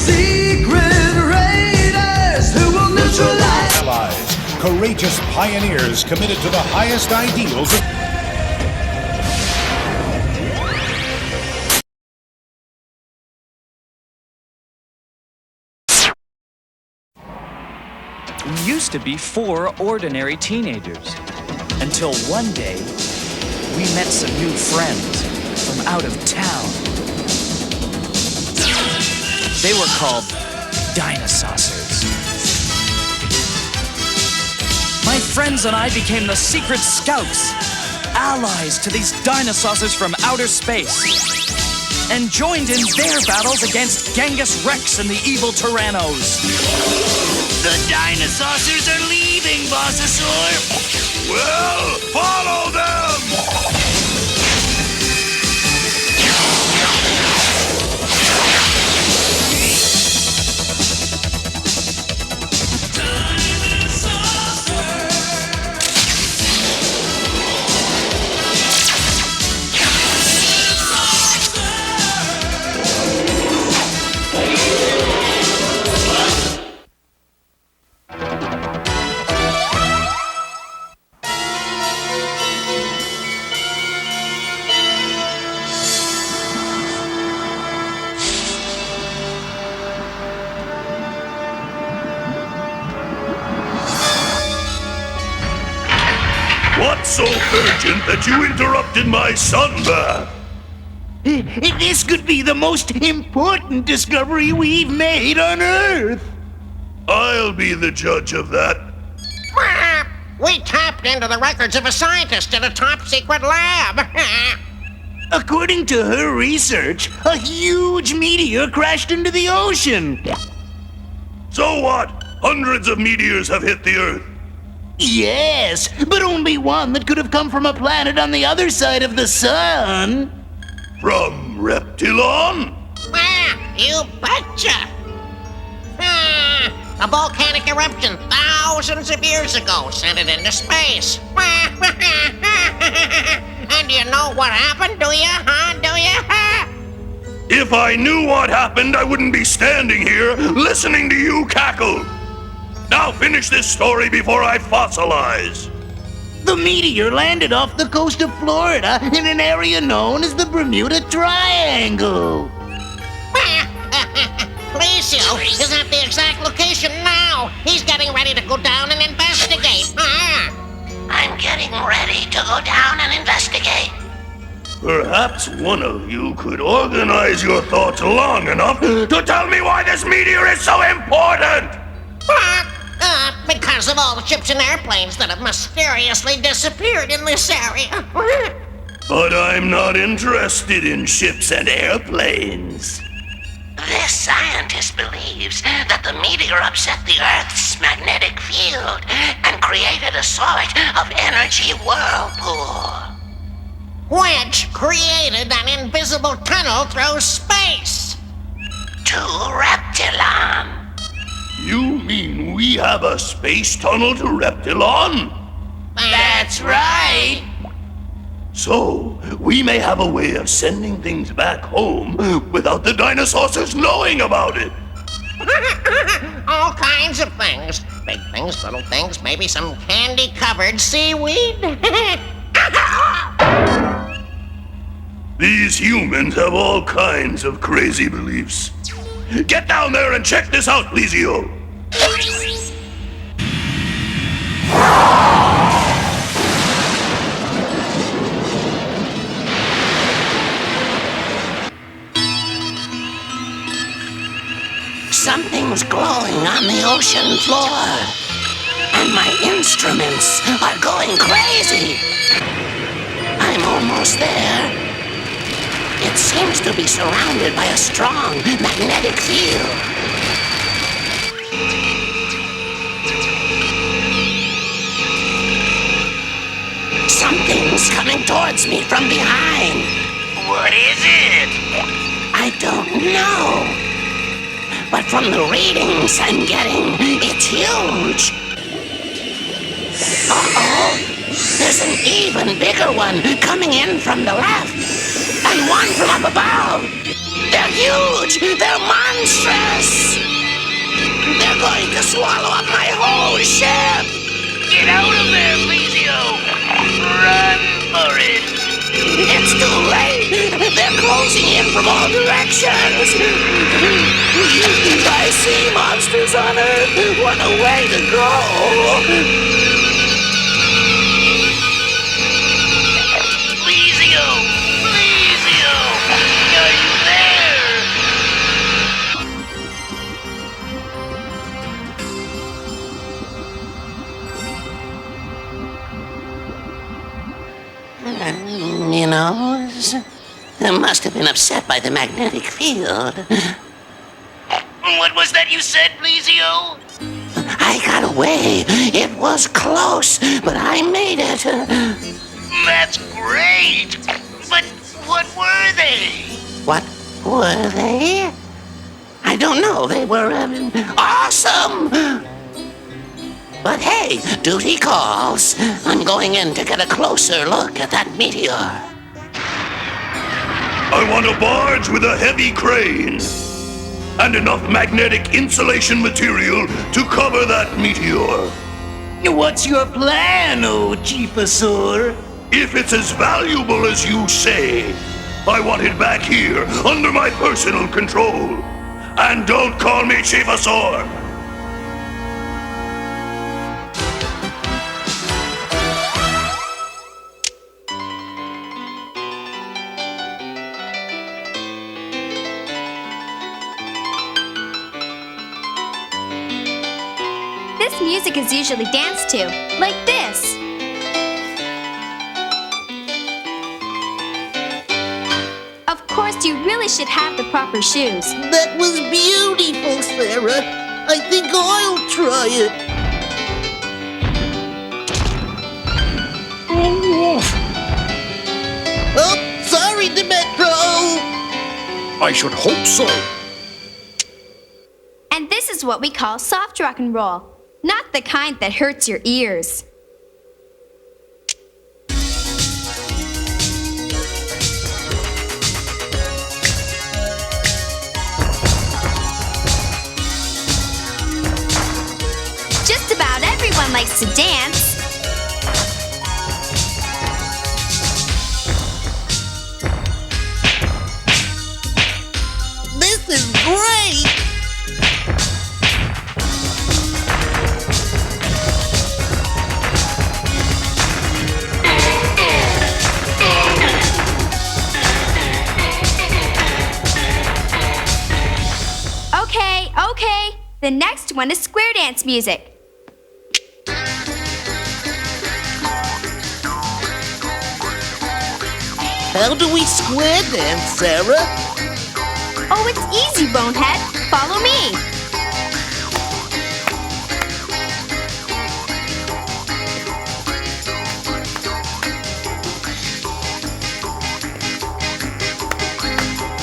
Secret raiders who will neutralize Allies, courageous pioneers committed to the highest ideals of... We used to be 4 ordinary teenagers. Until one day, we met some new friends from out of town. They were called Dinosaucers. My friends and I became the secret scouts, allies to these Dinosaucers from outer space, and joined in their battles against Genghis Rex and the evil Tyrannos. The Dinosaucers are leaving, Bossasaur! Well, follow them! What's so urgent that you interrupted my sunbath? This could be the most important discovery we've made on Earth! I'll be the judge of that. We tapped into the records of a scientist in a top-secret lab. According to her research, a huge meteor crashed into the ocean. So what? Hundreds of meteors have hit the Earth. Yes, but only one that could have come from a planet on the other side of the sun. From Reptilon? You betcha! A volcanic eruption thousands of years ago sent it into space. And you know what happened, do you, Do you? If I knew what happened, I wouldn't be standing here listening to you cackle. Now finish this story before I fossilize. The meteor landed off the coast of Florida in an area known as the Bermuda Triangle. Felicio is at the exact location now. He's getting ready to go down and investigate. I'm getting ready to go down and investigate. Perhaps one of you could organize your thoughts long enough to tell me why this meteor is so important! Because of all the ships and airplanes that have mysteriously disappeared in this area. But I'm not interested in ships and airplanes. This scientist believes that the meteor upset the Earth's magnetic field and created a sort of energy whirlpool. Which created an invisible tunnel through space. To Reptilon. You mean we have a space tunnel to Reptilon? That's right. So, we may have a way of sending things back home without the Dinosaurs knowing about it. All kinds of things. Big things, little things, maybe some candy-covered seaweed. These humans have all kinds of crazy beliefs. Get down there and check this out, Lizio. Something's glowing on the ocean floor. And my instruments are going crazy. I'm almost there. It seems to be surrounded by a strong magnetic field. Something's coming towards me from behind. What is it? I don't know. But from the readings I'm getting, it's huge. Uh-oh. There's an even bigger one coming in from the left. And one from up above. They're huge. They're monstrous. to swallow up my whole ship! Get out of there, Lizio! Run for it! It's too late! They're closing in from all directions! I see monsters on Earth! What a way to go! Lizio! Lizio! Are you there? You know, it must have been upset by the magnetic field. What was that you said, Lizio? I got away. It was close, but I made it. That's great! But what were they? What were they? I don't know. They were awesome. But hey, duty calls. I'm going in to get a closer look at that meteor. I want a barge with a heavy crane and enough magnetic insulation material to cover that meteor. What's your plan, oh Chiefasor? If it's as valuable as you say, I want it back here under my personal control. And don't call me Chiefasor. This music is usually danced to, like this. Of course, you really should have the proper shoes. That was beautiful, Sarah. I think I'll try it. Oh, sorry, Dimetro. I should hope so. And this is what we call soft rock and roll, not the kind that hurts your ears. Just about everyone likes to dance. This is great. Okay. The next one is square dance music. How do we square dance, Sarah? Oh, it's easy, bonehead. Follow me.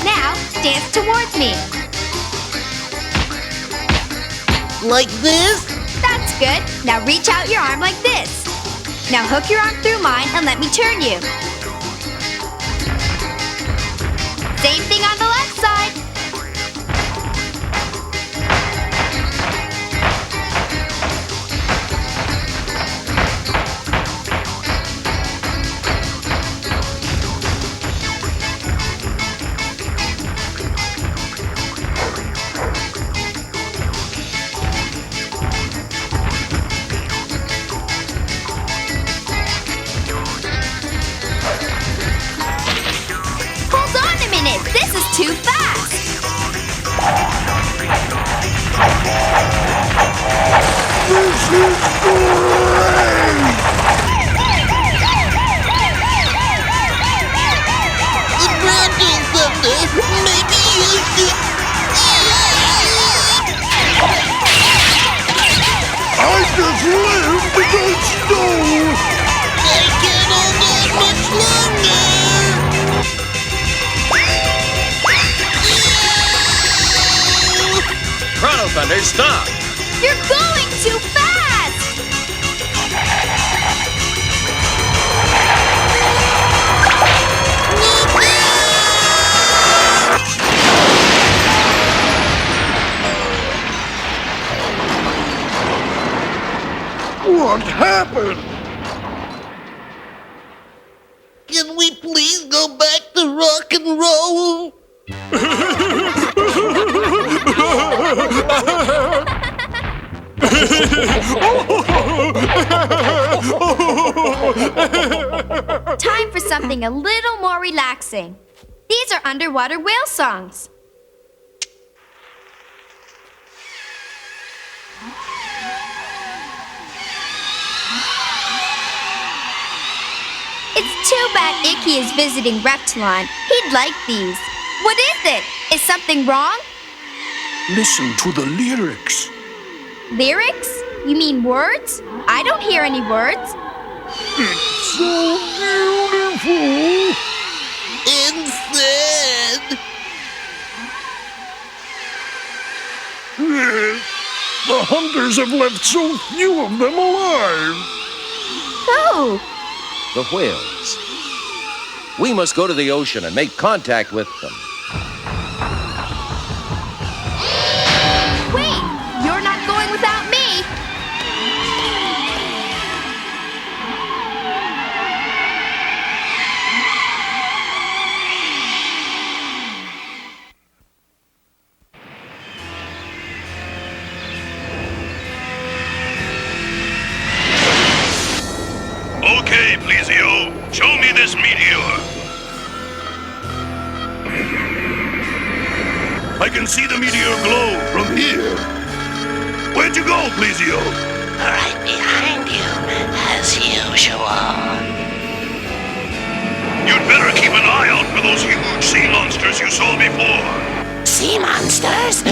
Now, dance towards me. Like this? That's good. Now reach out your arm like this. Now hook your arm through mine and let me turn you. Same thing on the left side. This is too fast! This is great! The broadcast someday. Maybe you should... I just lived the great snow! I can't hold on much longer. Chrono Thunder, stop! You're going too fast! What happened? Can we please go back to rock and roll? Time for something a little more relaxing. These are underwater whale songs. It's too bad Icky is visiting Reptilon. He'd like these. What is it? Is something wrong? Listen to the lyrics. Lyrics? You mean words? I don't hear any words. It's so beautiful. Instead, The hunters have left so few of them alive. Oh, The whales. We must go to the ocean and make contact with them. wait! You're not going without me! Okay, Plesio. Show me this meteor. I can see the meteor glow from here. Where'd you go, Plesio? Right behind you, as usual. You'd better keep an eye out for those huge sea monsters you saw before. Sea monsters?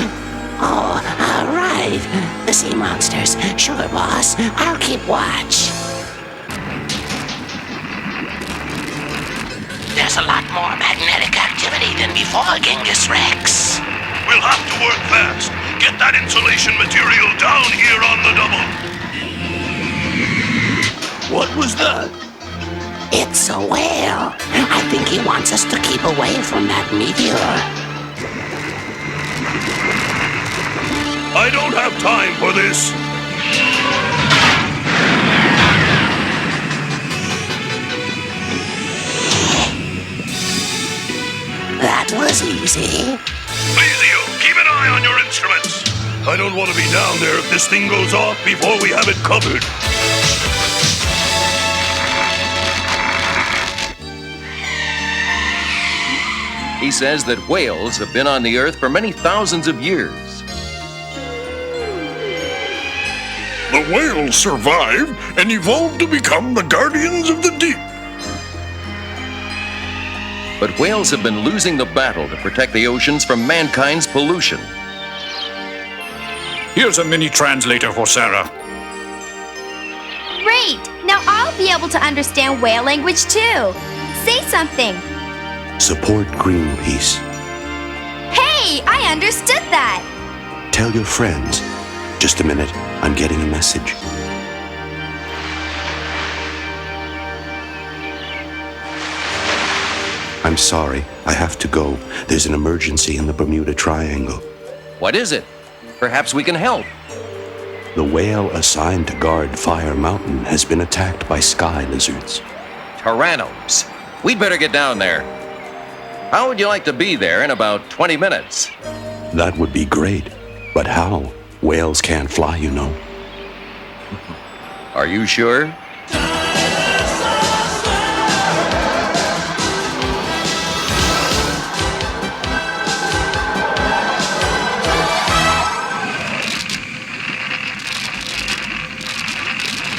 Oh, all right. The sea monsters. Sure, boss. I'll keep watch. There's a lot more magnetic activity than before, Genghis Rex. We'll have to work fast. Get that insulation material down here on the double. What was that? It's a whale. I think he wants us to keep away from that meteor. I don't have time for this. That was easy. Plesio, keep an eye on your instruments. I don't want to be down there if this thing goes off before we have it covered. He says that whales have been on the Earth for many thousands of years. The whales survived and evolved to become the guardians of the deep. But whales have been losing the battle to protect the oceans from mankind's pollution. Here's a mini translator for Sarah. Great! Now I'll be able to understand whale language too. Say something. Support Greenpeace. Hey, I understood that. Tell your friends. Just a minute, I'm getting a message. I'm sorry, I have to go. There's an emergency in the Bermuda Triangle. What is it? Perhaps we can help. The whale assigned to guard Fire Mountain has been attacked by sky lizards. Tyrannos. We'd better get down there. How would you like to be there in about 20 minutes? That would be great. But how? Whales can't fly, you know. Are you sure?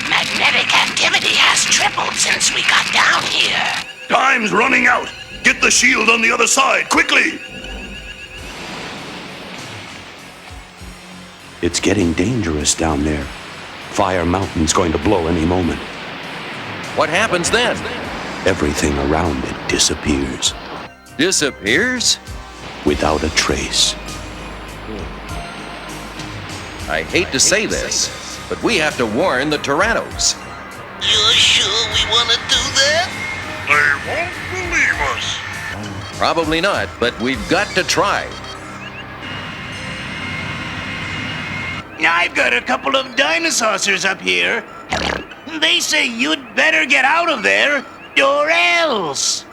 Magnetic activity has tripled since we got down here. Time's running out. Get the shield on the other side, quickly! It's getting dangerous down there. Fire Mountain's going to blow any moment. What happens then? Everything around it disappears. Disappears? Without a trace. I hate to say this, but we have to warn the Tyrannos. you're sure we want to do that? They won't believe us. Probably not, but we've got to try. I've got a couple of Dinosaucers up here. They say you'd better get out of there, or else.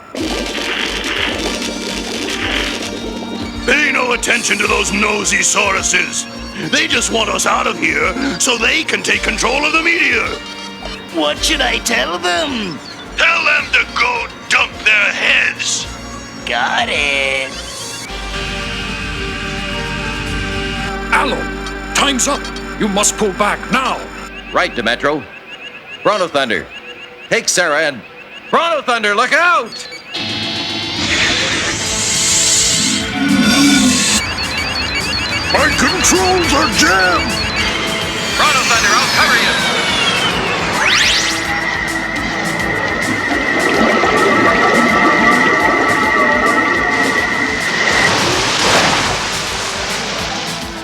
Pay no attention to those nosy sauruses. They just want us out of here so they can take control of the meteor. What should I tell them? Tell them to go dump their heads. Got it. Allo, time's up. You must pull back now. Right, Demetro. Bronto Thunder, take Sarah and... Bronto Thunder, look out! My controls are jammed! Bronto Thunder, I'll cover you!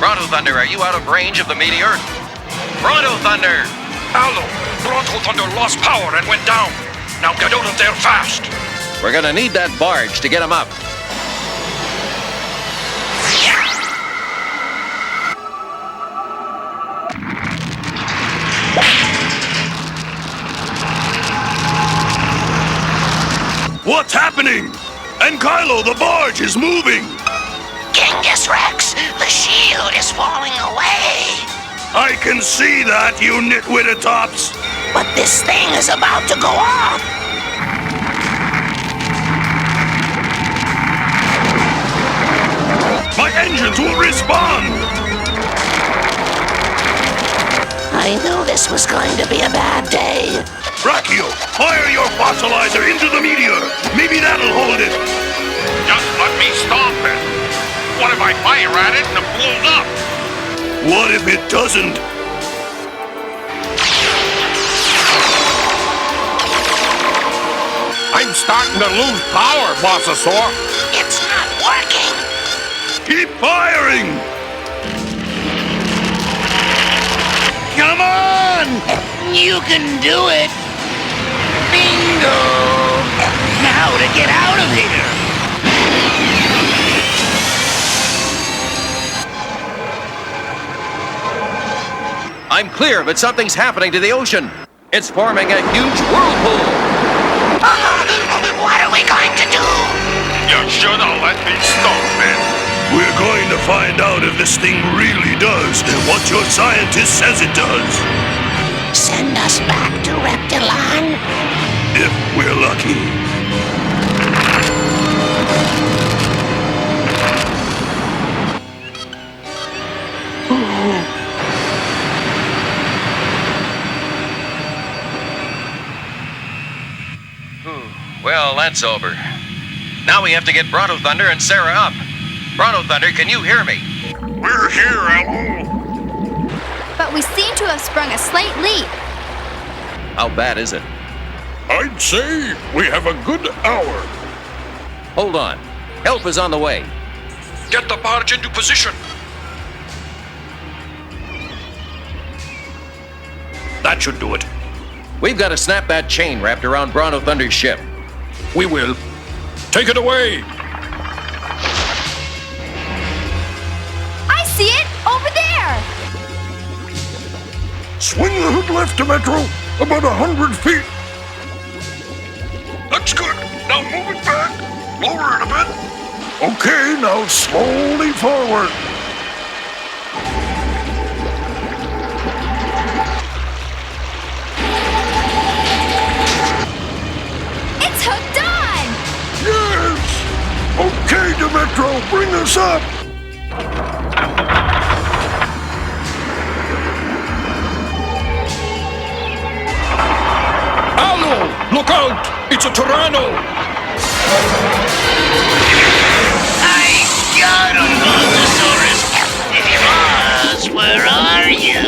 Bronto Thunder, are you out of range of the meteor? Bronto Thunder! Allo, Bronto Thunder lost power and went down. Now get out of there fast. We're gonna need that barge to get him up. What's happening? And Kylo, the barge is moving! Genghis Rex, the shield is falling away. I can see that, you nitwit-a-tops! But this thing is about to go off. My engines will respond! I knew this was going to be a bad day. Brachio, fire your fossilizer into the meteor! Maybe that'll hold it! Just let me stop it. What if I fire at it and it blows up? What if it doesn't? I'm starting to lose power, Bossasaur. It's not working. Keep firing! Come on! You can do it! Bingo! Now to get out of here! I'm clear, but something's happening to the ocean. It's forming a huge whirlpool. What are we going to do? You should have let me stop it. We're going to find out if this thing really does what your scientist says it does. Send us back to Reptilon? If we're lucky. Well, that's over. Now we have to get Bronto Thunder and Sarah up. Bronto Thunder, can you hear me? We're here, Allo. But we seem to have sprung a slight leak. How bad is it? I'd say we have a good hour. Hold on. Help is on the way. Get the barge into position. That should do it. We've got to snap that chain wrapped around Bronto Thunder's ship. We will. Take it away. I see it! Over there! Swing the hook left, Demetro. About 100 feet. That's good. Now move it back. Lower it a bit. Okay, now slowly forward. It's hooked on! Yes! Okay, Demetro, bring us up. Allo, look out! It's a Tyranno. I got him, Brontosaurus! Buzz, where are you?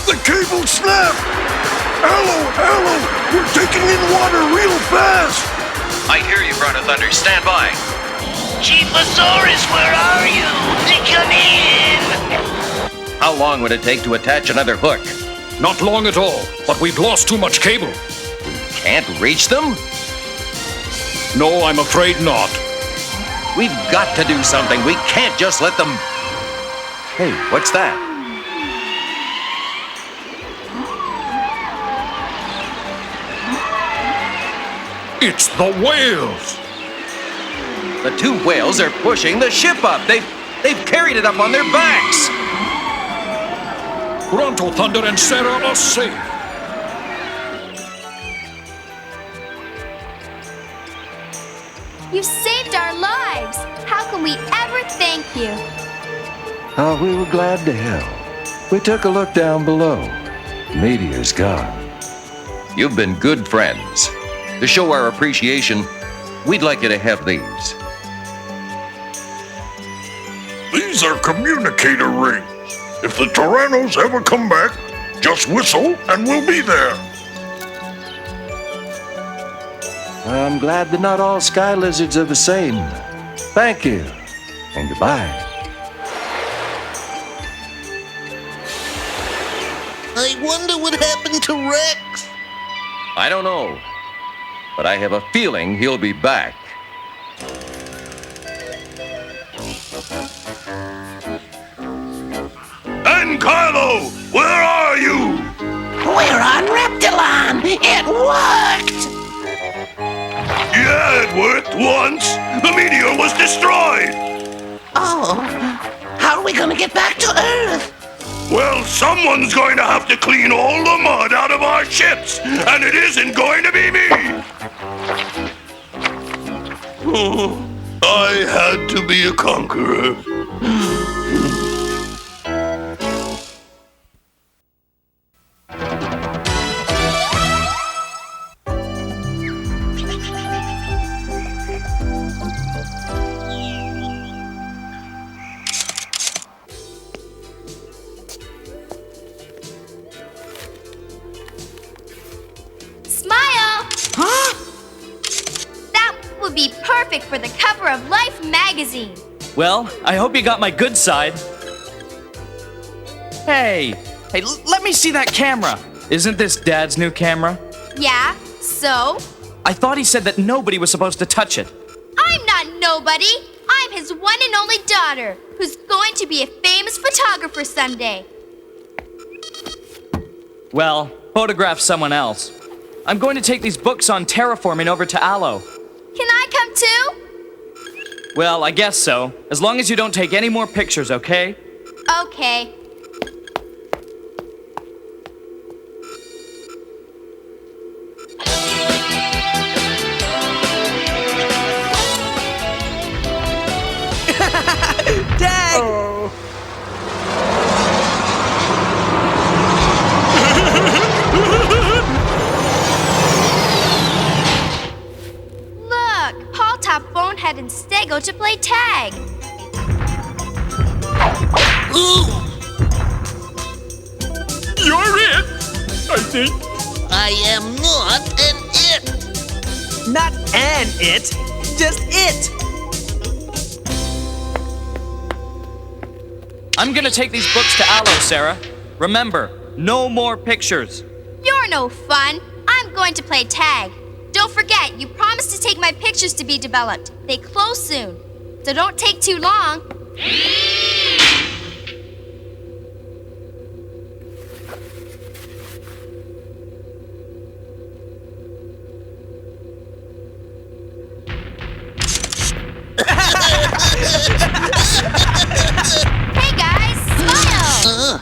The cable snapped. Allo, we're taking in water real fast. I hear you, Bronto Thunder. Stand by. Chifosaurus, where are you? Come in! How long would it take to attach another hook? Not long at all, but we've lost too much cable. Can't reach them? No, I'm afraid not. We've got to do something. We can't just let them... Hey, what's that? It's the whales! The two whales are pushing the ship up. They've carried it up on their backs. Pronto, Thunder and Sarah are safe. You saved our lives. How can we ever thank you? Oh, we were glad to help. We took a look down below. The meteor's gone. You've been good friends. To show our appreciation, we'd like you to have these. These are communicator rings. If the Tyrannos ever come back, just whistle and we'll be there. I'm glad that not all sky lizards are the same. Thank you, and goodbye. I wonder what happened to Rex. I don't know, but I have a feeling he'll be back. And Kylo, where are you? We're on Reptilon. It worked. Yeah, it worked once. The meteor was destroyed. Oh, how are we gonna get back to Earth? Well, someone's going to have to clean all the mud out of our ships, and it isn't going to be me. Oh, I had to be a conqueror. Smile! Huh? That would be perfect for the cover of Life magazine. Well, I hope you got my good side. Hey, let me see that camera. Isn't this Dad's new camera? Yeah, so? I thought he said that nobody was supposed to touch it. I'm not nobody. I'm his one and only daughter, who's going to be a famous photographer someday. Well, photograph someone else. I'm going to take these books on terraforming over to Aloe. Can I come too? Well, I guess so. As long as you don't take any more pictures, okay? Okay. Dang! Look, Paul Top Bonehead and Stego to play tag. You're it, I think. I am not an it. Not an it, just it! I'm gonna take these books to Aloe, Sarah. Remember, no more pictures. You're no fun. I'm going to play tag. Don't forget, you promised to take my pictures to be developed. They close soon, so don't take too long. Hey guys, smile!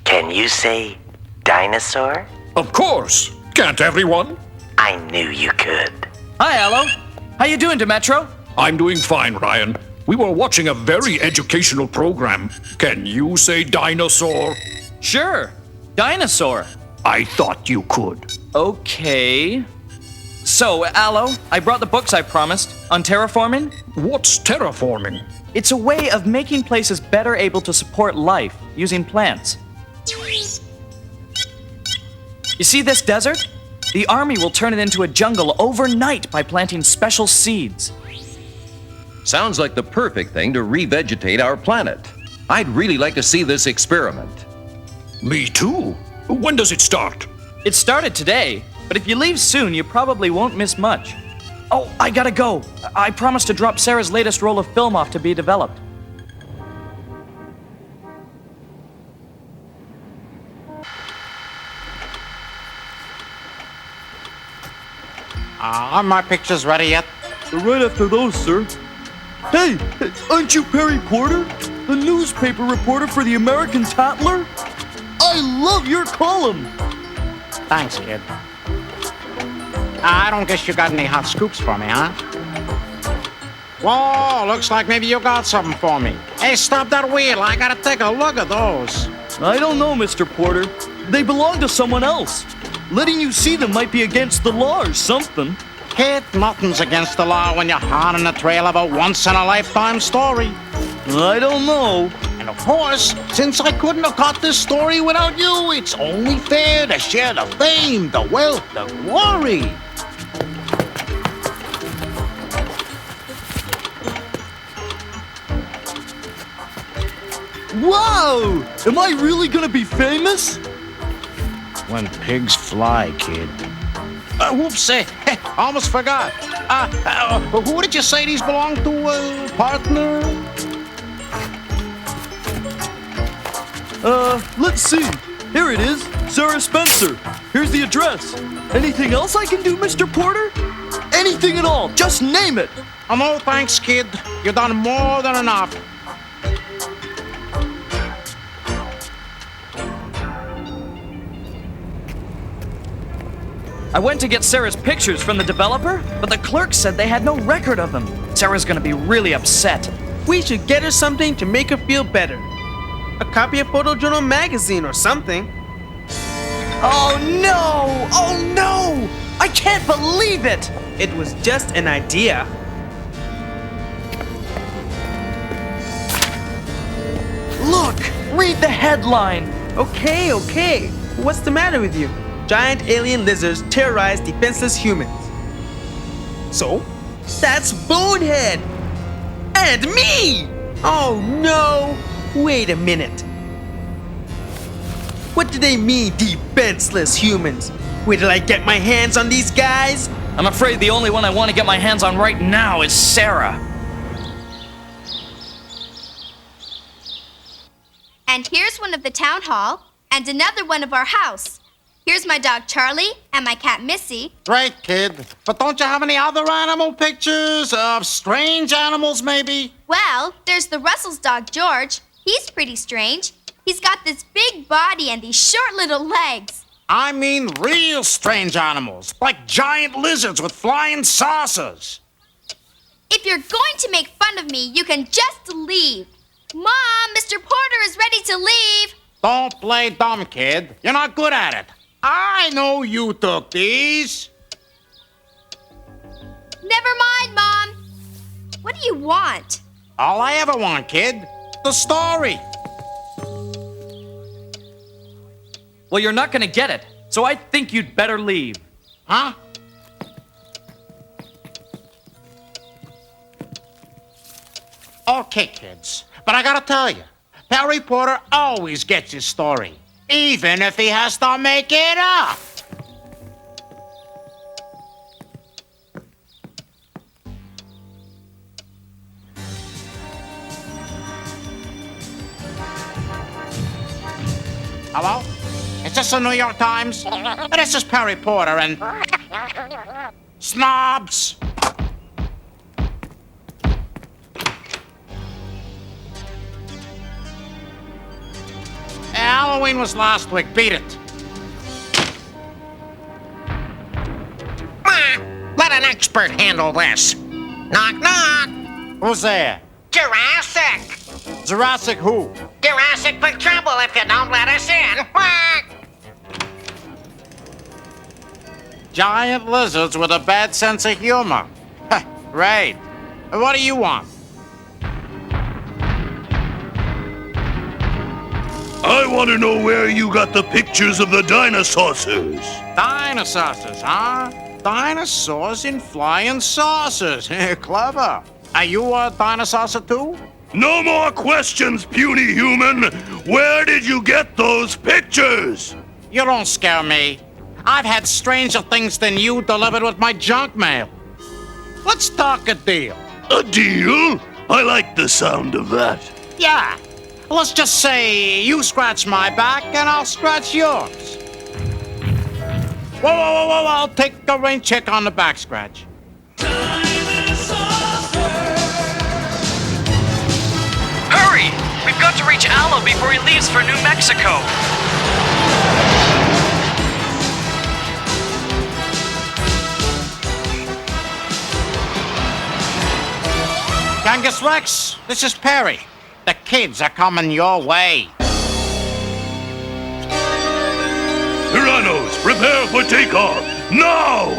Can you say dinosaur? Of course. Can't everyone? I knew you could. Hi, Aloe. How you doing, Demetro? I'm doing fine, Ryan. We were watching a very educational program. Can you say dinosaur? Sure. Dinosaur. I thought you could. Okay. So, Aloe, I brought the books I promised on terraforming. What's terraforming? It's a way of making places better able to support life using plants. You see this desert? The army will turn it into a jungle overnight by planting special seeds. Sounds like the perfect thing to revegetate our planet. I'd really like to see this experiment. Me too. When does it start? It started today, but if you leave soon, you probably won't miss much. Oh, I gotta go. I promised to drop Sarah's latest roll of film off to be developed. Are my pictures ready yet? Right after those, sir. Hey, aren't you Perry Porter? The newspaper reporter for the American Tattler? I love your column! Thanks, kid. I don't guess you got any hot scoops for me, huh? Whoa, looks like maybe you got something for me. Hey, stop that wheel. I gotta take a look at those. I don't know, Mr. Porter. They belong to someone else. Letting you see them might be against the law or something. Kid, nothing's against the law when you're hot on the trail of a once-in-a-lifetime story. I don't know. And of course, since I couldn't have caught this story without you, it's only fair to share the fame, the wealth, the glory. Wow! Am I really gonna be famous? When pigs fly, kid. Whoops, almost forgot. Who did you say these belong to, partner? Let's see. Here it is, Sarah Spencer. Here's the address. Anything else I can do, Mr. Porter? Anything at all, just name it. Oh, no thanks, kid. You've done more than enough. I went to get Sarah's pictures from the developer, but the clerk said they had no record of them. Sarah's gonna be really upset. We should get her something to make her feel better. A copy of Photojournal magazine or something. Oh no! Oh no! I can't believe it! It was just an idea. Look! Read the headline! Okay. What's the matter with you? Giant alien lizards terrorize defenseless humans. So? That's Bonehead! And me! Oh no! Wait a minute. What do they mean, defenseless humans? Wait till I get my hands on these guys? I'm afraid the only one I want to get my hands on right now is Sarah. And here's one of the town hall, and another one of our house. Here's my dog Charlie and my cat Missy. Great, kid. But don't you have any other animal pictures of strange animals, maybe? Well, there's the Russell's dog George. He's pretty strange. He's got this big body and these short little legs. I mean real strange animals, like giant lizards with flying saucers. If you're going to make fun of me, you can just leave. Mom, Mr. Porter is ready to leave. Don't play dumb, kid. You're not good at it. I know you took these. Never mind, Mom. What do you want? All I ever want, kid. The story. Well, you're not gonna get it, so I think you'd better leave. Huh? Okay, kids. But I gotta tell you, Perry Porter always gets his story, even if he has to make it up. Hello? Is this the New York Times? This is Perry Porter and... Snobs! Halloween was last week. Beat it. Let an expert handle this. Knock, knock. Who's there? Jurassic. Jurassic who? Jurassic for trouble if you don't let us in. Quack. Giant lizards with a bad sense of humor. Right. What do you want? I want to know where you got the pictures of the Dinosaucers. Dinosaurs, huh? Dinosaurs in flying saucers. Clever. Are you a dinosaur too? No more questions, puny human. Where did you get those pictures? You don't scare me. I've had stranger things than you delivered with my junk mail. Let's talk a deal. A deal? I like the sound of that. Yeah. Let's just say you scratch my back and I'll scratch yours. Whoa. I'll take a rain check on the back scratch. Hurry! We've got to reach Aloe before he leaves for New Mexico. Genghis Rex, this is Perry. The kids are coming your way. Tyrannos, prepare for takeoff! Now!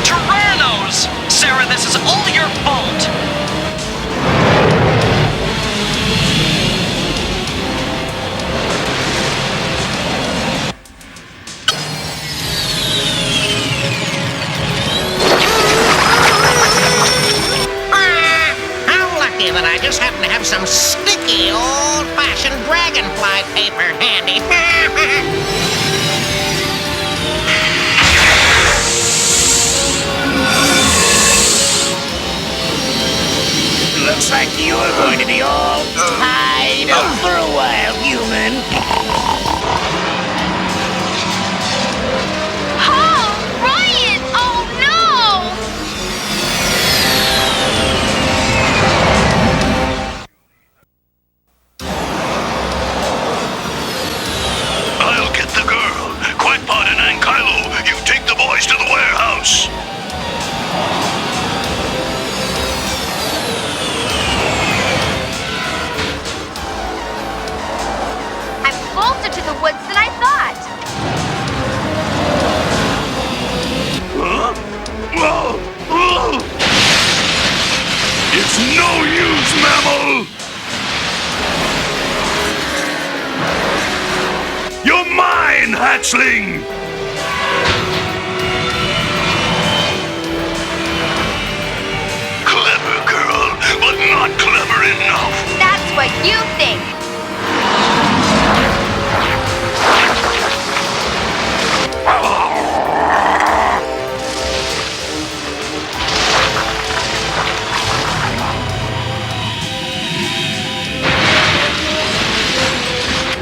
Tyrannos! Sarah, this is all your fault! That I just happen to have some sticky, old-fashioned dragonfly paper handy. Looks like you're going to be all tied up for a while, human. Oh, Ryan! Oh, no! I'll get the girl. Quackpot and Ankylo, you take the boys to the warehouse. I'm closer to the woods than I thought. Huh? Whoa! It's no use, mammal! You're mine, hatchling! Clever girl, but not clever enough. That's what you think.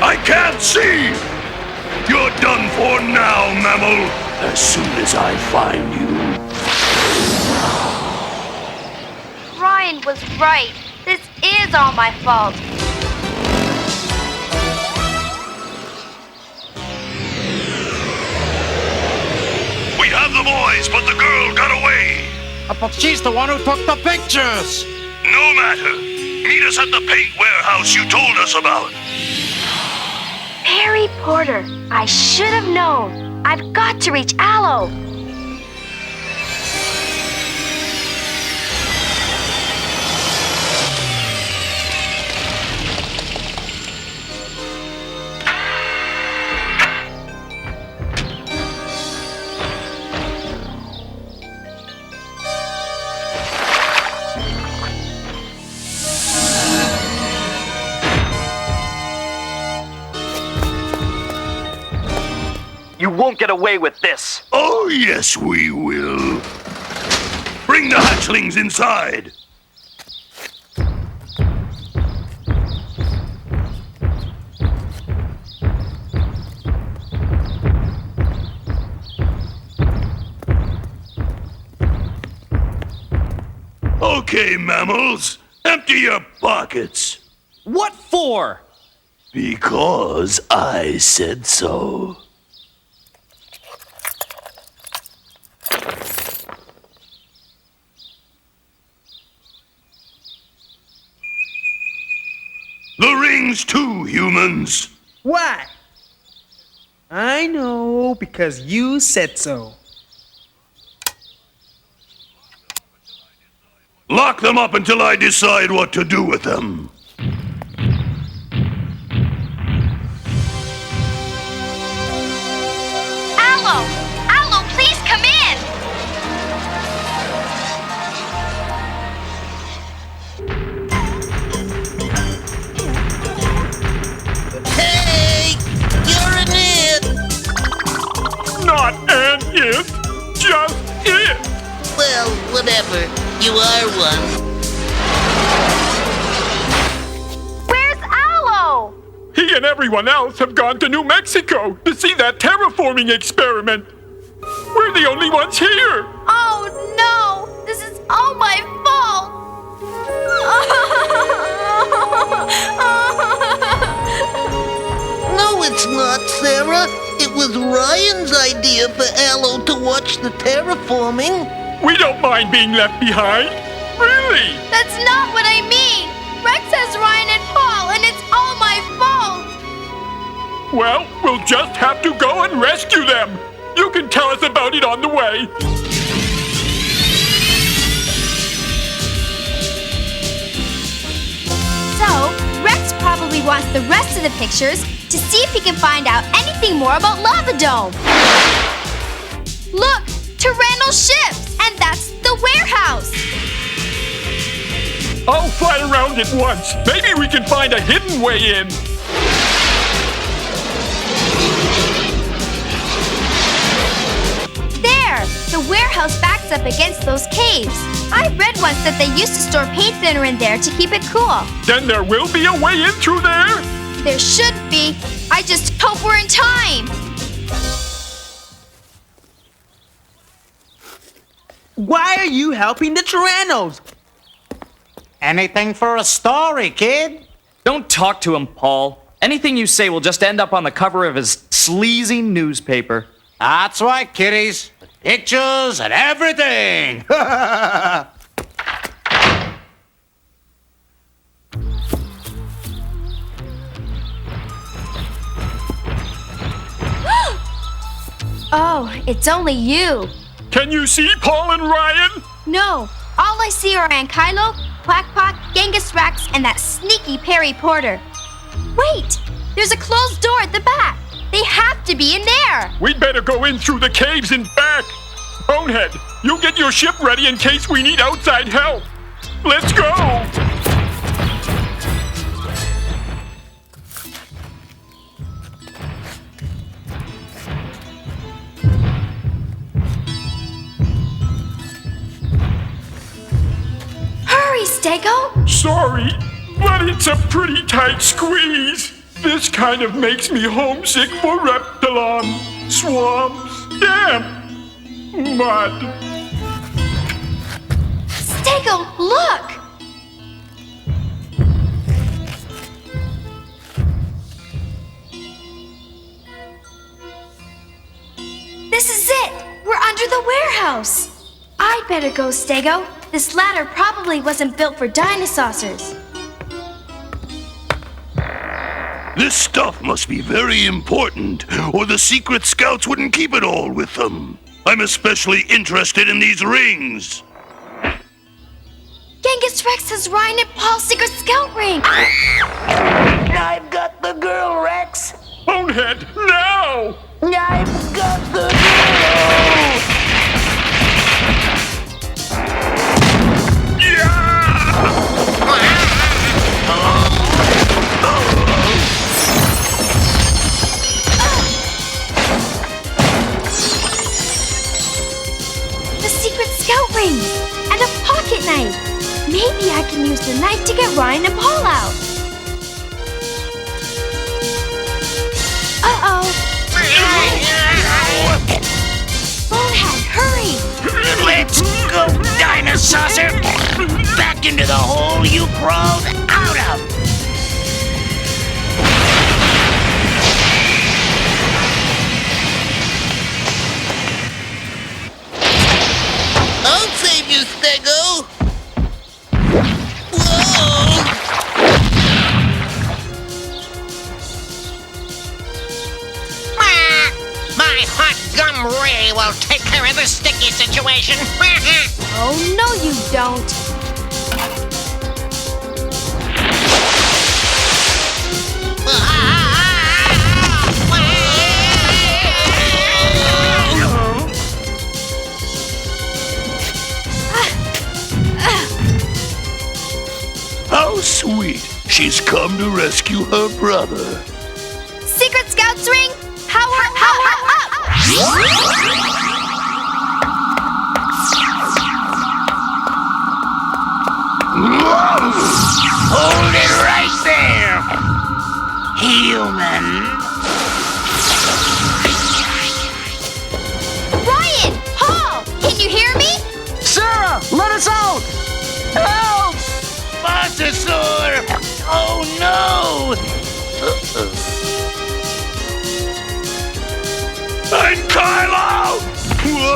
I can't see! You're done for now, mammal! As soon as I find you. Ryan was right. This is all my fault. We have the boys, but the girl got away! But she's the one who took the pictures! No matter. Meet us at the paint warehouse you told us about. Harry Porter, I should have known. I've got to reach Aloe. You won't get away with this. Oh, yes, we will. Bring the hatchlings inside. Okay, mammals. Empty your pockets. What for? Because I said so. The rings too, humans. Why? I know, because you said so. Lock them up until I decide what to do with them. Aloe! Aloe, please come in! Hey! You're an it! Not an it, just it. Well, whatever. You are one. He and everyone else have gone to New Mexico to see that terraforming experiment. We're the only ones here. Oh no! This is all my fault! No, it's not, Sarah. It was Ryan's idea for Aloe to watch the terraforming. We don't mind being left behind. Really? That's not what I mean! Rex has Ryan and Paul, and it's all my fault! Well, we'll just have to go and rescue them. You can tell us about it on the way. So, Rex probably wants the rest of the pictures to see if he can find out anything more about Lava Dome. Look! Tyranno ships! And that's the warehouse! I'll fly around it once. Maybe we can find a hidden way in. There! The warehouse backs up against those caves. I read once that they used to store paint thinner in there to keep it cool. Then there will be a way in through there? There should be. I just hope we're in time. Why are you helping the Tyrannos? Anything for a story, kid. Don't talk to him, Paul. Anything you say will just end up on the cover of his sleazy newspaper. That's right, kiddies. Pictures and everything. Oh, it's only you. Can you see Paul and Ryan? No, all I see are Aunt Kylo, Quackpot, Genghis Rex, and that sneaky Perry Porter. Wait, there's a closed door at the back. They have to be in there. We'd better go in through the caves and back. Bonehead, you get your ship ready in case we need outside help. Let's go! Hurry, Stego! Sorry, but it's a pretty tight squeeze. This kind of makes me homesick for Reptilon, swamps, damp, mud. Stego, look! This is it! We're under the warehouse! I'd better go, Stego. This ladder probably wasn't built for Dinosaucers. This stuff must be very important, or the secret scouts wouldn't keep it all with them. I'm especially interested in these rings. Genghis Rex has Ryan and Paul's secret scout ring! I've got the girl, Rex. Bonehead, now! I've got the girl! The secret scout ring! And a pocket knife! Maybe I can use the knife to get Ryan and Paul out. Uh-oh! Bonehead, hurry! Let's go, Dinosaucer! Back into the hole you crawled out of! I'll save you, Stego! Whoa! My hot gum ray will take care of the sticky situation. Oh, no you don't. How sweet. She's come to rescue her brother. Secret Scouts ring, power up! Hold it right there! human. Ryan! Paul! Can you hear me? Sarah, let us out! Help! Mosasaur! Oh no! And Kylo! Whoa!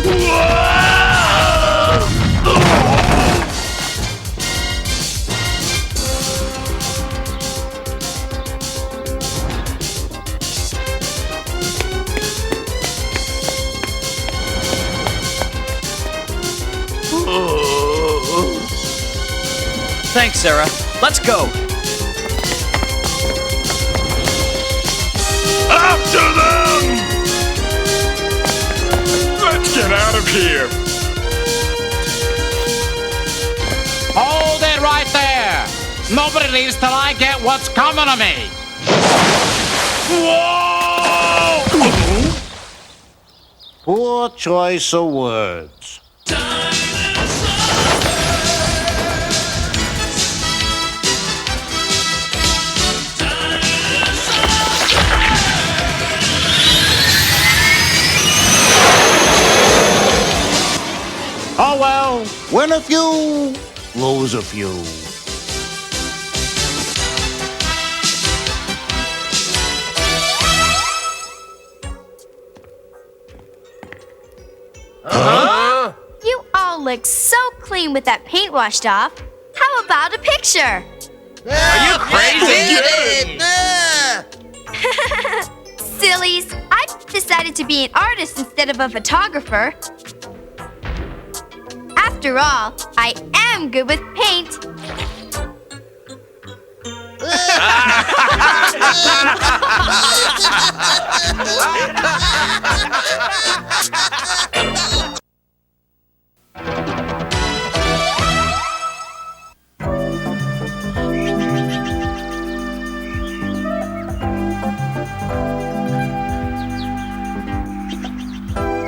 Whoa! Thanks, Sarah. Let's go. After them! Let's get out of here. Hold it right there. Nobody leaves till I get what's coming to me. Whoa! Poor choice of words. Oh well, win a few, lose a few. You all look so clean with that paint washed off. How about a picture? Are you crazy? Sillies, I've decided to be an artist instead of a photographer. After all, I am good with paint.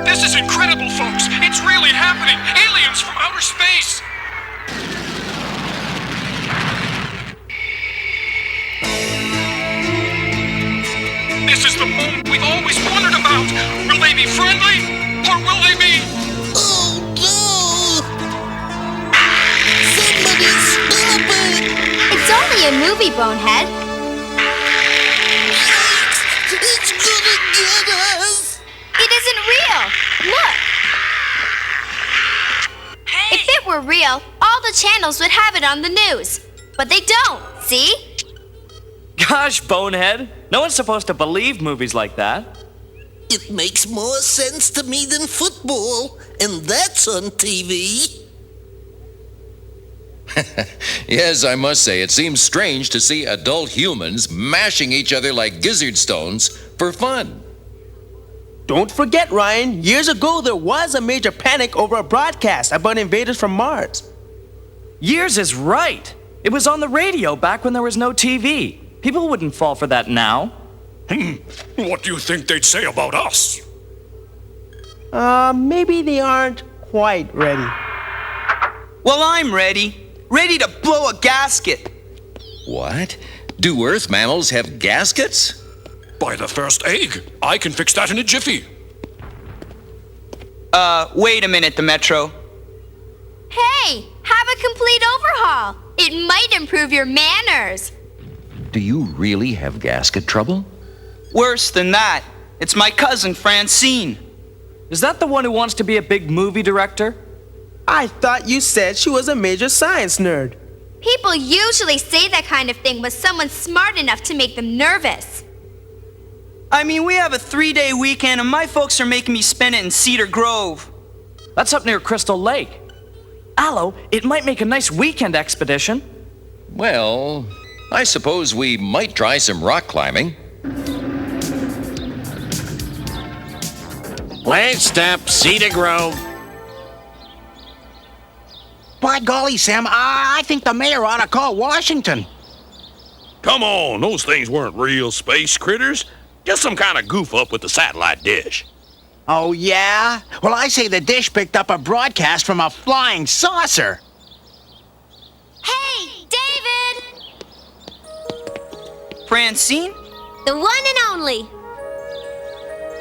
This is incredible, folks. It's really happening. Aliens from outer space. This is the moment we've always wondered about. Will they be friendly? Or will they be... Oh no! Somebody stop it! It's only a movie, Bonehead. It's gonna get us! It isn't real. Look. If it were real, all the channels would have it on the news. But they don't, see? Gosh, Bonehead. No one's supposed to believe movies like that. It makes more sense to me than football, and that's on TV. Yes, I must say, it seems strange to see adult humans mashing each other like gizzard stones for fun. Don't forget, Ryan, years ago there was a major panic over a broadcast about invaders from Mars. Years is right. It was on the radio back when there was no TV. People wouldn't fall for that now. What do you think they'd say about us? Maybe they aren't quite ready. Well, I'm ready. Ready to blow a gasket. What? Do Earth mammals have gaskets? By the first egg. I can fix that in a jiffy. Wait a minute, the Metro. Hey, have a complete overhaul. It might improve your manners. Do you really have gasket trouble? Worse than that. It's my cousin, Francine. Is that the one who wants to be a big movie director? I thought you said she was a major science nerd. People usually say that kind of thing when someone's smart enough to make them nervous. I mean, we have a 3-day weekend and my folks are making me spend it in Cedar Grove. That's up near Crystal Lake. Aloe, it might make a nice weekend expedition. Well, I suppose we might try some rock climbing. Last stop, Cedar Grove. By golly, Sam, I think the mayor ought to call Washington. Come on, those things weren't real space critters. Just some kind of goof up with the satellite dish. Oh, yeah? Well, I say the dish picked up a broadcast from a flying saucer. Hey, David! Francine? The one and only.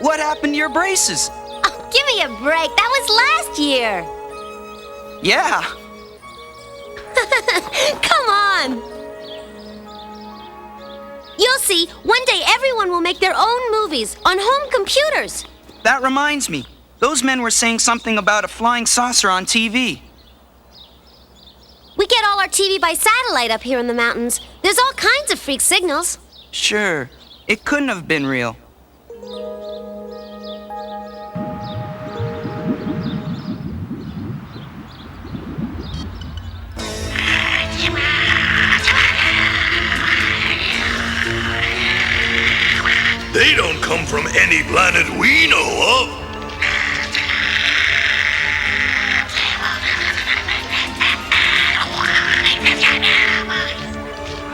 What happened to your braces? Oh, give me a break. That was last year. Yeah. Come on. You'll see, one day everyone will make their own movies on home computers. That reminds me. Those men were saying something about a flying saucer on TV. We get all our TV by satellite up here in the mountains. There's all kinds of freak signals. Sure. It couldn't have been real. They don't come from any planet we know of.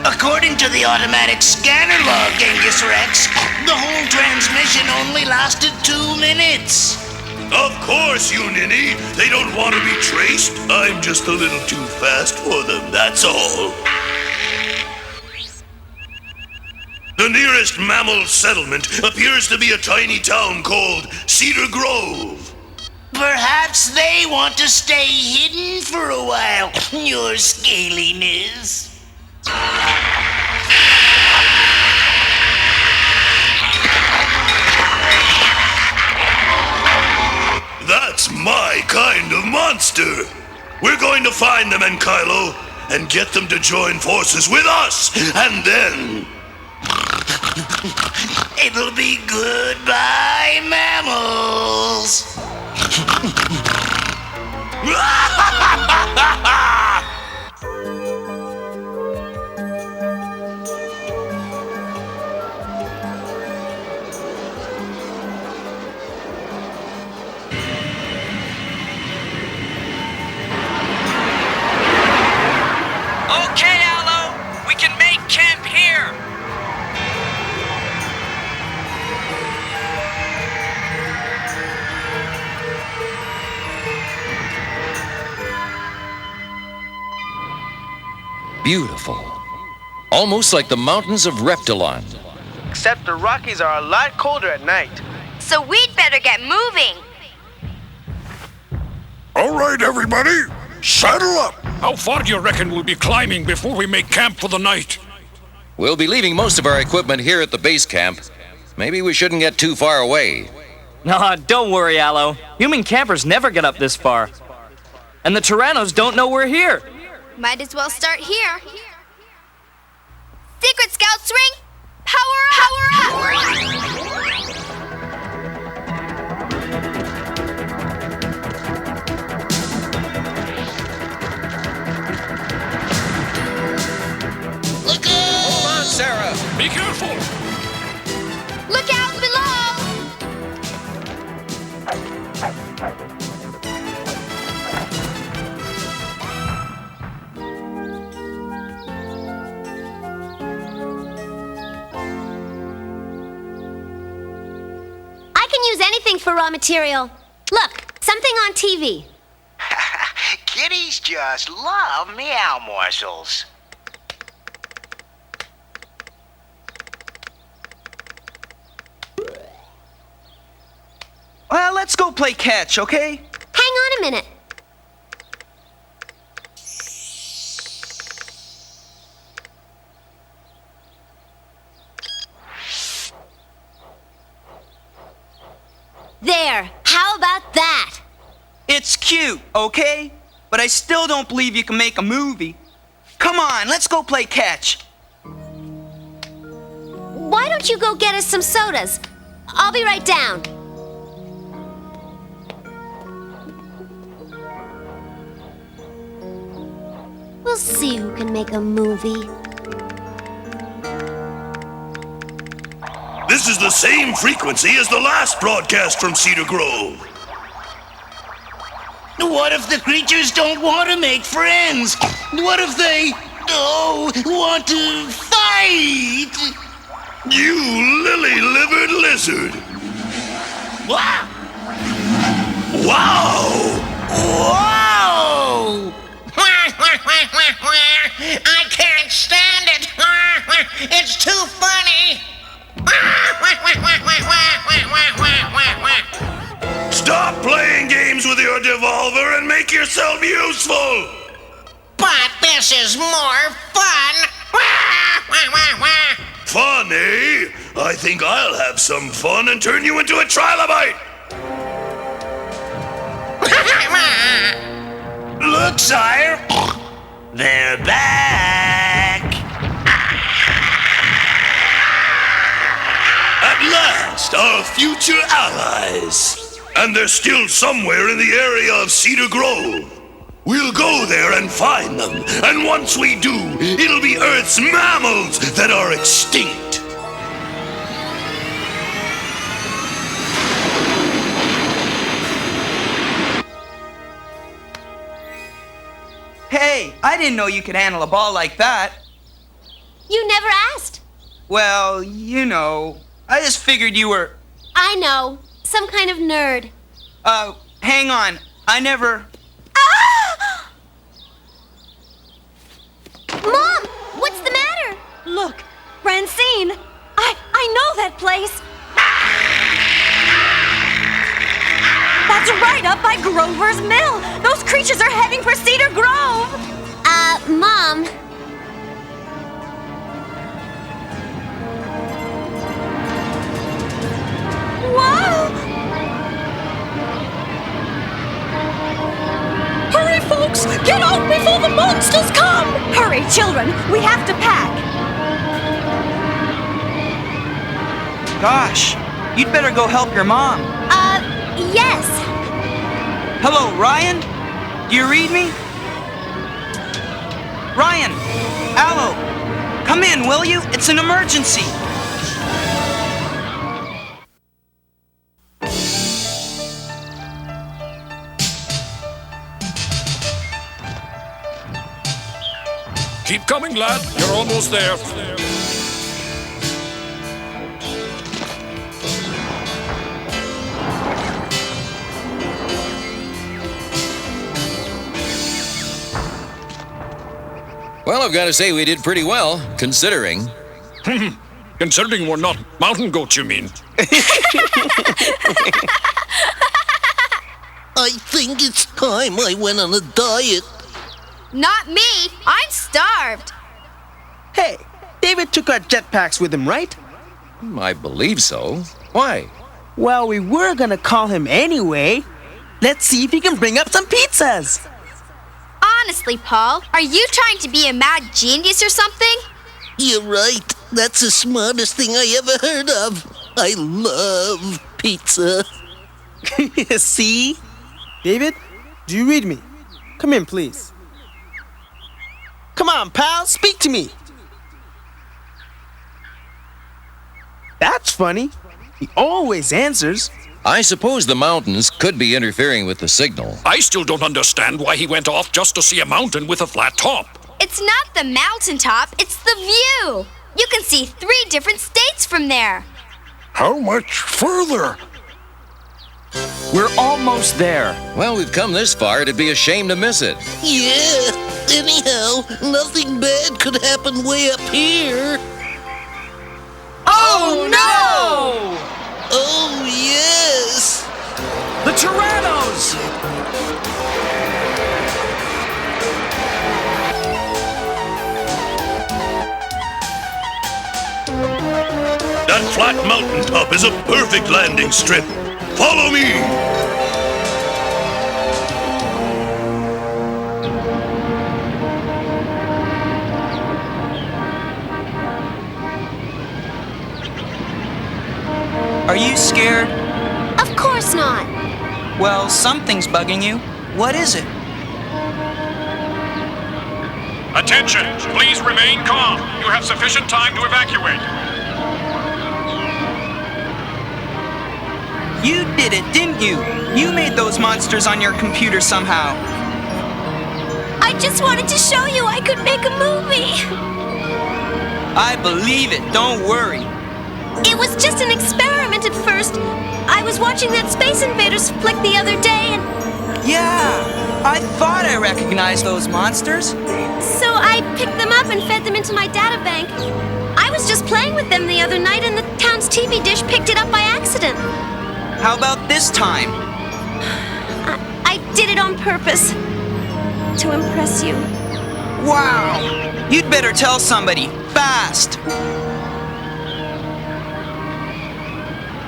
According to the automatic scanner log, Genghis Rex, the whole transmission only lasted 2 minutes. Of course, you ninny. They don't want to be traced. I'm just a little too fast for them, that's all. The nearest mammal settlement appears to be a tiny town called Cedar Grove. Perhaps they want to stay hidden for a while, your scaliness. That's my kind of monster. We're going to find them in Kylo and get them to join forces with us, and then... It'll be goodbye, mammals. Okay, Aloe, we can make camp here. Beautiful. Almost like the mountains of Reptilon. Except the Rockies are a lot colder at night. So we'd better get moving. All right, everybody, saddle up. How far do you reckon we'll be climbing before we make camp for the night? We'll be leaving most of our equipment here at the base camp. Maybe we shouldn't get too far away. Nah, don't worry, Aloe. Human campers never get up this far. And the Tyrannos don't know we're here. Might as well start here. Secret Scouts ring, power up! Power up! Look out! Hold on, Sarah. Be careful. Look out below! I can use anything for raw material. Look, something on TV. Kitties just love meow morsels. Well, let's go play catch, okay? Hang on a minute. There, how about that? It's cute, okay? But I still don't believe you can make a movie. Come on, let's go play catch. Why don't you go get us some sodas? I'll be right down. We'll see who can make a movie. This is the same frequency as the last broadcast from Cedar Grove. What if the creatures don't want to make friends? What if they, want to fight? You lily-livered lizard! Wow! Wow! Whoa! I can't stand it. It's too funny. Stop playing games with your devolver and make yourself useful! But this is more fun. Fun, eh? I think I'll have some fun and turn you into a trilobite! Look, sire. They're back. At last, our future allies. And they're still somewhere in the area of Cedar Grove. We'll go there and find them. And once we do, it'll be Earth's mammals that are extinct. Hey, I didn't know you could handle a ball like that. You never asked. Well, you know, I just figured you were... I know. Some kind of nerd. Hang on. I never... Ah! Mom! What's the matter? Look, Francine! I know that place! That's right up by Grover's Mill! Those creatures are heading for Cedar Grove! Mom. Whoa! Hurry, folks! Get out before the monsters come! Hurry, children! We have to pack! Gosh, you'd better go help your mom. Yes. Hello, Ryan? Do you read me? Ryan! Allo! Come in, will you? It's an emergency! Keep coming, lad. You're almost there. Well, I've got to say we did pretty well, considering. Considering we're not mountain goats, you mean? I think it's time I went on a diet. Not me. I'm starved. Hey, David took our jetpacks with him, right? I believe so. Why? Well, we were gonna call him anyway. Let's see if he can bring up some pizzas. Honestly, Paul, are you trying to be a mad genius or something? You're right. That's the smartest thing I ever heard of. I love pizza. See? David, do you read me? Come in, please. Come on, pal, speak to me. That's funny. He always answers. I suppose the mountains could be interfering with the signal. I still don't understand why he went off just to see a mountain with a flat top. It's not the mountaintop, it's the view. You can see 3 different states from there. How much further? We're almost there. Well, we've come this far, it'd be a shame to miss it. Yeah. Anyhow, nothing bad could happen way up here. Oh, no! Oh, yes! The Tyrannos! That flat mountaintop is a perfect landing strip. Follow me! Are you scared? Of course not. Well, something's bugging you. What is it? Attention! Please remain calm. You have sufficient time to evacuate. You did it, didn't you? You made those monsters on your computer somehow. I just wanted to show you I could make a movie. I believe it. Don't worry. It was just an experiment at first. I was watching that Space Invaders flick the other day and... Yeah, I thought I recognized those monsters. So I picked them up and fed them into my data bank. just playing with them the other night and the town's TV dish picked it up by accident. How about this time? I did it on purpose. To impress you. Wow! You'd better tell somebody, fast!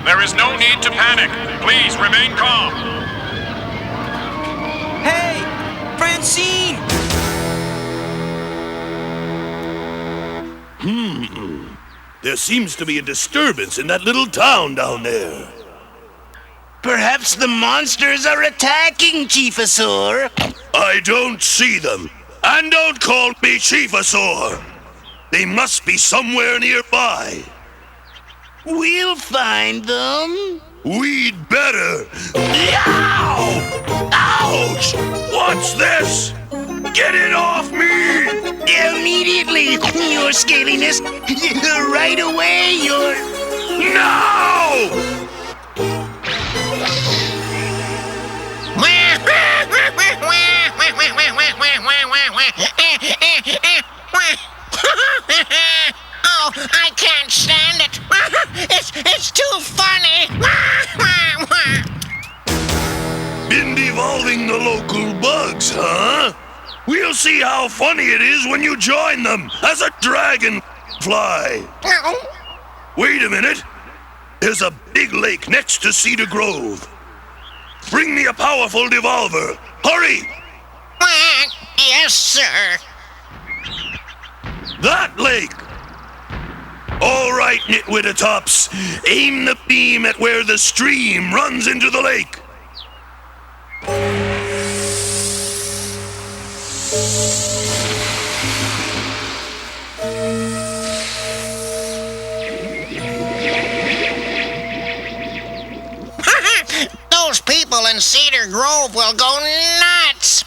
There is no need to panic. Please remain calm. Hey! Francine! There seems to be a disturbance in that little town down there. Perhaps the monsters are attacking, Chiefosaur. I don't see them. And don't call me Chiefosaur. They must be somewhere nearby. We'll find them. We'd better. Ow! Ouch! What's this? Get it off me! Immediately, your scaliness. Right away, your... No! Oh, I can't stand it. It's too funny. Been devolving the local bugs, huh? We'll see how funny it is when you join them as a dragonfly. Wait a minute. There's a big lake next to Cedar Grove. Bring me a powerful devolver. Hurry! Yes, sir. That lake! All right, Nitwittertops. Aim the beam at where the stream runs into the lake. Those people in Cedar Grove will go nuts.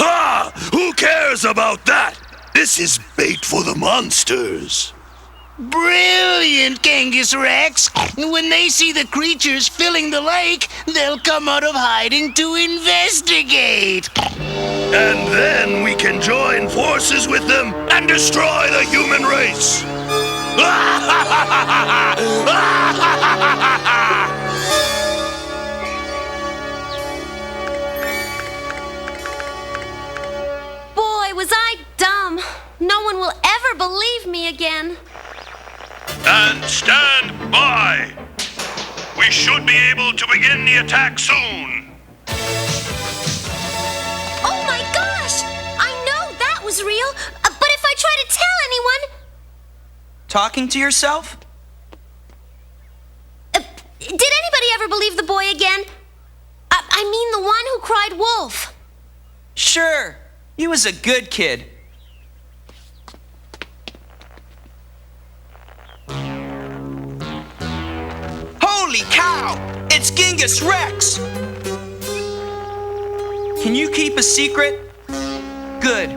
Ah! Who cares about that? This is bait for the monsters. Brilliant, Genghis Rex. When they see the creatures filling the lake, they'll come out of hiding to investigate. And then we can join forces with them and destroy the human race. Boy, was I dumb. No one will ever believe me again. And stand by. We should be able to begin the attack soon. Oh my gosh! I know that was real, but if I try to tell anyone... Talking to yourself? Did anybody ever believe the boy again? I mean the one who cried wolf. Sure. He was a good kid. Holy cow! It's Genghis Rex! Can you keep a secret? Good.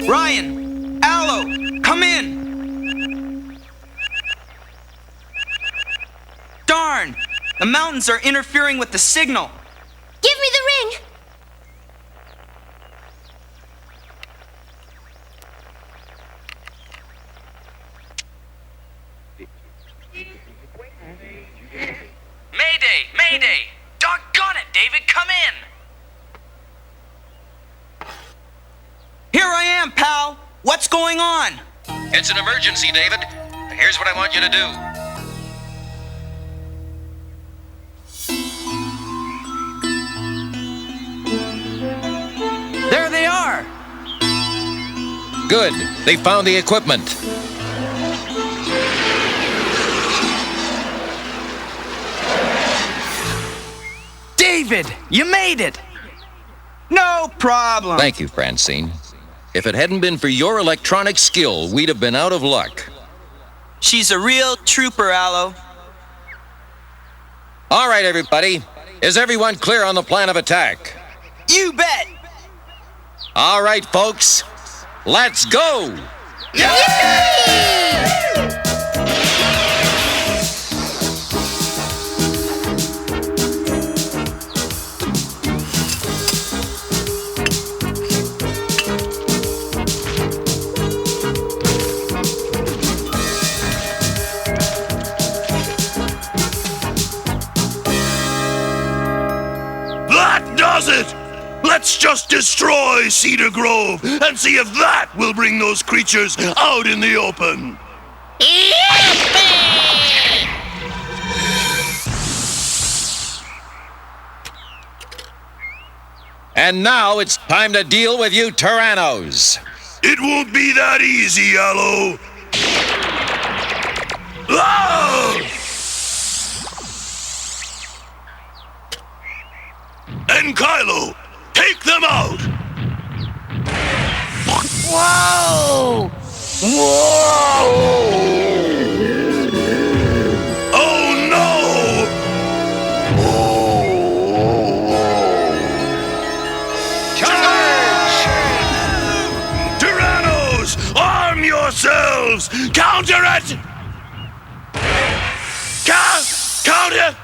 Ryan, Aloe, come in! Darn! The mountains are interfering with the signal. Give me the ring! Mayday! Mayday! Doggone it, David, come in! Here I am, pal! What's going on? It's an emergency, David. Here's what I want you to do. There they are! Good. They found the equipment. David, you made it! No problem. Thank you, Francine. If it hadn't been for your electronic skill, we'd have been out of luck. She's a real trooper, Aloe. All right, everybody. Is everyone clear on the plan of attack? You bet! All right, folks. Let's go! does it! Let's just destroy Cedar Grove and see if that will bring those creatures out in the open. And now it's time to deal with you Tyrannos. It won't be that easy, Yellow. Ah! And Kylo, take them out! Whoa! Whoa! Oh no! Charge! Tyrannos, arm yourselves! Counter it! Counter!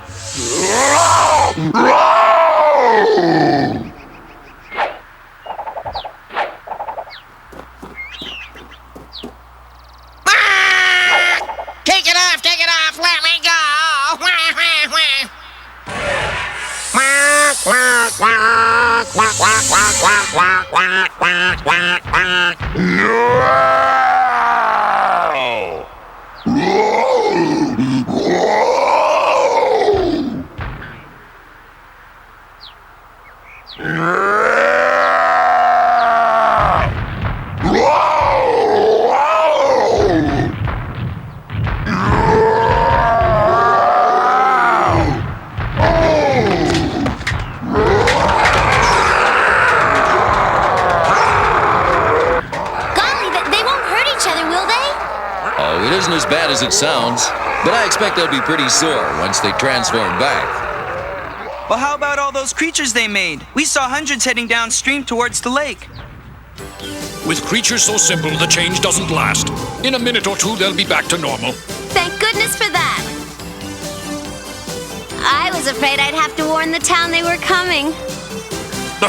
Take it off, let me go! Oh, it isn't as bad as it sounds, but I expect they'll be pretty sore once they transform back. Well, how about all those creatures they made? We saw hundreds heading downstream towards the lake. With creatures so simple, the change doesn't last. In a minute or two, they'll be back to normal. Thank goodness for that. I was afraid I'd have to warn the town they were coming. Ha